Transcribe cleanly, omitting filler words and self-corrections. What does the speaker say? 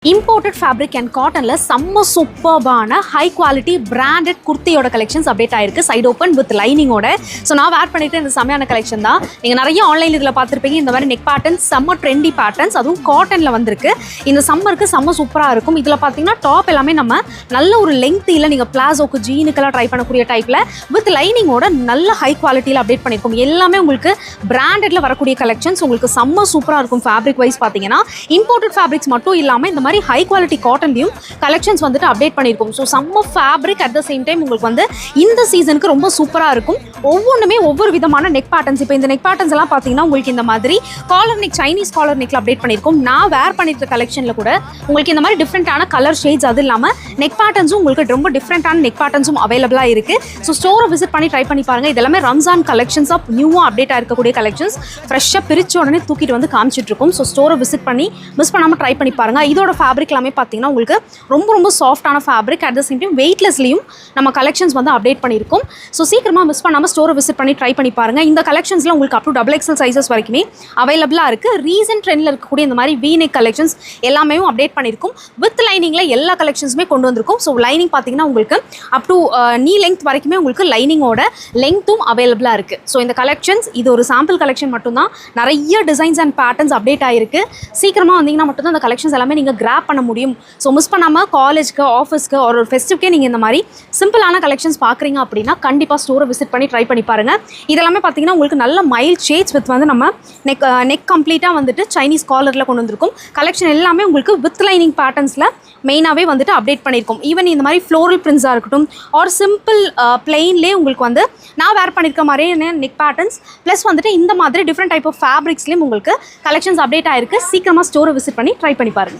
Imported fabric and cotton la summer superbana high quality branded kurtiyoda collections update ஆயிருக்கு side open with lining ஓட so நான் wear பண்ணிட்டு இந்த செமையான collection தான் நீங்க நிறைய ஆன்லைன் இதுல பாத்திருப்பீங்க இந்த மாதிரி neck patterns செம்ம trendy patterns அதுவும் காட்டன்ல வந்திருக்கு இந்த சம்மருக்கு செம்ம சூப்பரா இருக்கும் இதுல பாத்தீங்கன்னா டாப் எல்லாமே நம்ம நல்ல ஒரு லெங்த்ல நீங்க பிளாசோக்கு ஜீனுக்கெல்லாம் ட்ரை பண்ணக்கூடிய டைப்ல with lining ஓட நல்ல high qualityல அப்டேட் பண்ணிருக்கோம் எல்லாமே உங்களுக்கு brandedல வரக்கூடிய collections உங்களுக்கு செம்ம சூப்பரா இருக்கும் fabric wise பாத்தீங்கன்னா imported fabrics மட்டும் இல்லாம இந்த மாதிரி high quality cotton லியும் collections வந்துட்டு அப்டேட் பண்ணிருக்கோம் so செம்ம fabric at the same time உங்களுக்கு வந்து இந்த சீசனுக்கு ரொம்ப சூப்பரா இருக்கும் ஒவ்வொண்ணுமே ஒவ்வொரு விதமான neck patterns இப்போ இந்த neck patterns எல்லாம் பாத்தீங்கன்னா உங்களுக்கு இந்த மாதிரி collar neck Chinese collar neckல அப்டேட் பண்ணிருக்கோம் நான் wear பண்ணிருக்க collectionல கூட உங்களுக்கு இந்த மாதிரி டிஃபரண்டான கலர் ஷேட்ஸ் அது இல்லாம neck patterns உங்களுக்கு ரொம்ப டிஃபரண்டான neck patterns அவேலபிளா இருக்கு so ஸ்டோரை விசிட் பண்ணி ட்ரை பண்ணி பாருங்க இதெல்லாம் ரம்ஜான் collections ஆஃப் நியூவா அப்டேட் ஆயிருக்கக்கூடிய collections ஃப்ரெஷ்ஷா பிரிச்ச உடனே தூக்கிட்டு வந்து காமிச்சிட்டு இருக்கோம் so ஸ்டோரை விசிட் பண்ணி மிஸ் பண்ணாம ட்ரை பண்ணி பாருங்க இதோட ஃபேப்ரிக் எல்லாமே பார்த்தீங்கன்னா உங்களுக்கு ரொம்ப சாஃப்டான fabric at the same time வெயிட்லெஸ்லையும் நம்ம கலெக்ஷன்ஸ் வந்து அப்டேட் பண்ணியிருக்கோம் ஸோ சீக்கிரமாக மிஸ் பண்ணாமல் ஸ்டோரை விசிட் பண்ணி ட்ரை பண்ணி பாருங்கள் இந்த கலெக்ஷன்ஸில் உங்களுக்கு அப் டு XXL சைஸஸ் வரைக்குமே அவைலபிளாக இருக்குது ரீசன்ட் ட்ரெண்டில் இருக்கக்கூடிய இந்த மாதிரி வீநெக் கலெக்ஷன்ஸ் எல்லாமே அப்டேட் பண்ணியிருக்கும் வித் லைனிங்கில் எல்லா கலெக்ஷன்ஸுமே கொண்டு வந்திருக்கும் ஸோ லைனிங் பார்த்தீங்கன்னா உங்களுக்கு அப் டு நீ லெங்த் வரைக்குமே உங்களுக்கு லைனிங்கோட லெங்த்தும் அவைலபிளாக இருக்குது ஸோ இந்த கலெக்ஷன்ஸ் இது ஒரு சாம்பிள் கலெக்ஷன் மட்டும்தான் நிறைய டிசைன்ஸ் அண்ட் பேட்டர்ன்ஸ் அப்டேட் ஆகிருக்கு சீக்கிரமாக வந்தீங்கன்னா மட்டும்தான் அந்த கலெக்ஷன்ஸ் எல்லாமே நீங்கள் கிராப் பண்ண முடியும் ஸோ மிஸ் பண்ணாமல் காலேஜ்க்கு ஆஃபீஸ்க்கு ஒரு ஃபெஸ்டிவ்க்கே நீங்கள் இந்த மாதிரி சிம்பிளான கலெக்ஷன்ஸ் பார்க்குறீங்க அப்படின்னா கண்டிப்பாக ஸ்டோரை விசிட் பண்ணி ட்ரை பண்ணி பாருங்கள் இதெல்லாமே பார்த்தீங்கன்னா உங்களுக்கு நல்ல மைல்ட் ஷேட்ஸ் வித் வந்து நம்ம நெக் கம்ப்ளீட்டாக வந்துட்டு சைனீஸ் காலரில் கொண்டு வந்திருக்கும் கலெக்ஷன் எல்லாமே உங்களுக்கு வித் லைனிங் பேட்டர்ன்ஸில் மெயினாகவே வந்துட்டு அப்டேட் பண்ணியிருக்கோம் ஈவன் இந்த மாதிரி ஃப்ளோரல் பிரிண்ட்ஸாக இருக்கட்டும் ஆர் சிம்பிள் பிளெயின்லேயே உங்களுக்கு வந்து நான் வேர் பண்ணியிருக்க மாதிரியே நெக் பேட்டர்ன்ஸ் ப்ளஸ் வந்துட்டு இந்த மாதிரி டிஃப்ரெண்ட் டைப் ஆஃப் ஃபேப்ரிக்ஸ்லேயும் உங்களுக்கு கலெக்ஷன்ஸ் அப்டேட் ஆயிருக்கு சீக்கிரமாக ஸ்டோரை விசிட் பண்ணி ட்ரை பண்ணி பாருங்கள்